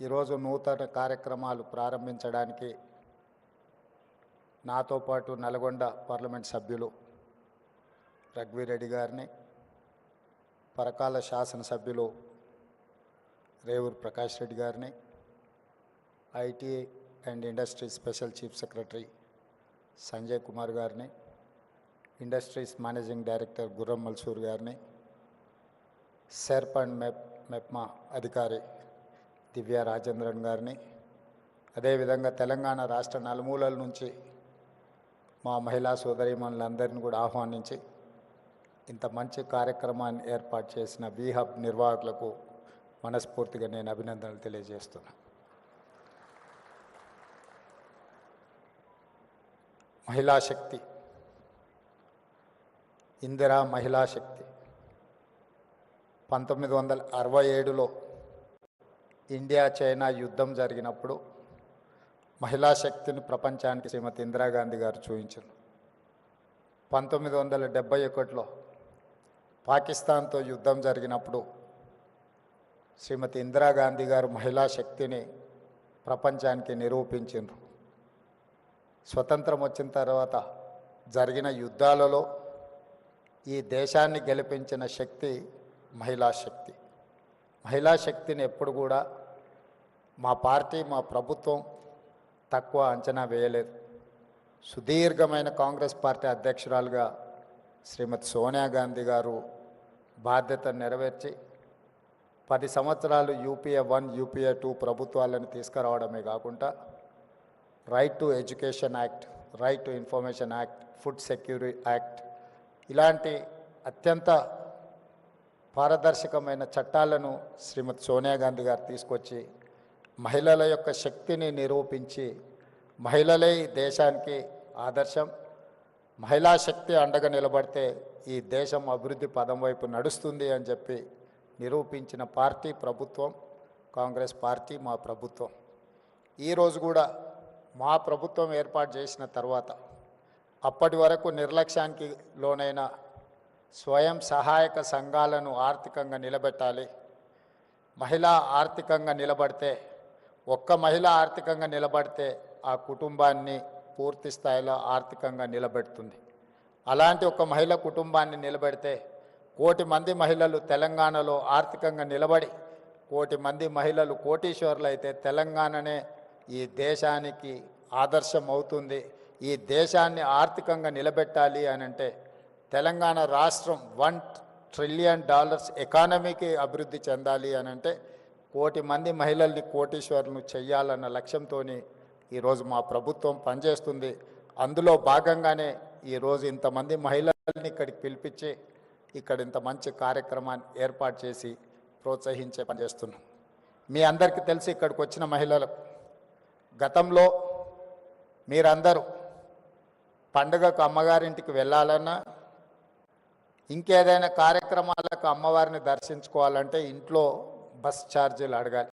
ఈరోజు నూతన కార్యక్రమాలు ప్రారంభించడానికి నాతో పాటు నల్గొండ పార్లమెంట్ సభ్యులు రఘువీరెడ్డి గారిని, పరకాల శాసనసభ్యులు రేవూరు ప్రకాష్ రెడ్డి గారిని, IT and industry special chief secretary Sanjay Kumar గారిని, ఇండస్ట్రీస్ మేనేజింగ్ డైరెక్టర్ గుర్రం మల్సూర్ గారిని, సెర్ప్ అండ్ మెప్మా అధికారి దివ్య రాజేంద్రన్ గారిని, అదేవిధంగా తెలంగాణ రాష్ట్ర నలుమూలల నుంచి మా మహిళా సోదరీమణులందరినీ కూడా ఆహ్వానించి ఇంత మంచి కార్యక్రమాన్ని ఏర్పాటు చేసిన వీహబ్ నిర్వాహకులకు మనస్ఫూర్తిగా నేను అభినందనలు తెలియజేస్తున్నాను. మహిళా శక్తి, ఇందిరా మహిళా శక్తి 1967లో ఇండియా చైనా యుద్ధం జరిగినప్పుడు మహిళా శక్తిని ప్రపంచానికి శ్రీమతి ఇందిరాగాంధీ గారు చూపించారు. 1971లో పాకిస్తాన్తో యుద్ధం జరిగినప్పుడు శ్రీమతి ఇందిరాగాంధీ గారు మహిళా శక్తిని ప్రపంచానికి నిరూపించారు. స్వతంత్రం వచ్చిన తర్వాత జరిగిన యుద్ధాలలో ఈ దేశాన్ని గెలిపించిన శక్తి మహిళా శక్తి. మహిళా శక్తిని ఎప్పుడు కూడా మా పార్టీ, మా ప్రభుత్వం తక్కువ అంచనా వేయలేదు. సుదీర్ఘమైన కాంగ్రెస్ పార్టీ అధ్యక్షురాలుగా శ్రీమతి సోనియా గాంధీ గారు బాధ్యతను నెరవేర్చి 10 సంవత్సరాలు యూపీఏ 1, యూపీఏ 2 ప్రభుత్వాలను తీసుకురావడమే కాకుండా right to education act, right to information act, food security act ఇలాంటి అత్యంత పారదర్శకమైన చట్టాలను శ్రీమతి సోనియా గాంధీ గారు తీసుకొచ్చి మహిళల యొక్క శక్తిని నిరూపించి మహిళలే ఈ దేశానికి ఆదర్శం, మహిళా శక్తి అండగా నిలబడితే ఈ దేశం అభివృద్ధి పదం వైపు నడుస్తుంది అని చెప్పి నిరూపించిన పార్టీ ప్రభుత్వం కాంగ్రెస్ పార్టీ, మా ప్రభుత్వం. ఈరోజు కూడా మా ప్రభుత్వం ఏర్పాటు చేసిన తర్వాత అప్పటి వరకు నిర్లక్ష్యానికి లోనైన స్వయం సహాయక సంఘాలను ఆర్థికంగా నిలబెట్టాలి. మహిళ ఆర్థికంగా నిలబడితే, ఒక్క మహిళ ఆర్థికంగా నిలబడితే ఆ కుటుంబాన్ని పూర్తి స్థాయిలో ఆర్థికంగా నిలబెడుతుంది. అలాంటి ఒక మహిళ కుటుంబాన్ని నిలబెడితే 1 కోటి మంది మహిళలు తెలంగాణలో ఆర్థికంగా నిలబడి 1 కోటి మంది మహిళలు కోటీశ్వరులు అయితే తెలంగాణనే ఈ దేశానికి ఆదర్శం అవుతుంది. ఈ దేశాన్ని ఆర్థికంగా నిలబెట్టాలి అని అంటే తెలంగాణ రాష్ట్రం $1 ట్రిలియన్ ఎకానమీకి అభివృద్ధి చెందాలి అని అంటే 1 కోటి మంది మహిళల్ని కోటీశ్వరులను చెయ్యాలన్న లక్ష్యంతో ఈరోజు మా ప్రభుత్వం పనిచేస్తుంది. అందులో భాగంగానే ఈరోజు ఇంతమంది మహిళల్ని ఇక్కడికి పిలిపించి ఇక్కడ ఇంత మంచి కార్యక్రమాన్ని ఏర్పాటు చేసి ప్రోత్సహించే పనిచేస్తున్నాం. మీ అందరికీ తెలిసి ఇక్కడికి వచ్చిన మహిళలకు గతంలో మీరందరూ పండుగకు అమ్మగారింటికి వెళ్ళాలన్నా, ఇంకేదైనా కార్యక్రమాలకు అమ్మవారిని దర్శించుకోవాలంటే ఇంట్లో బస్ ఛార్జీలు అడగాలి.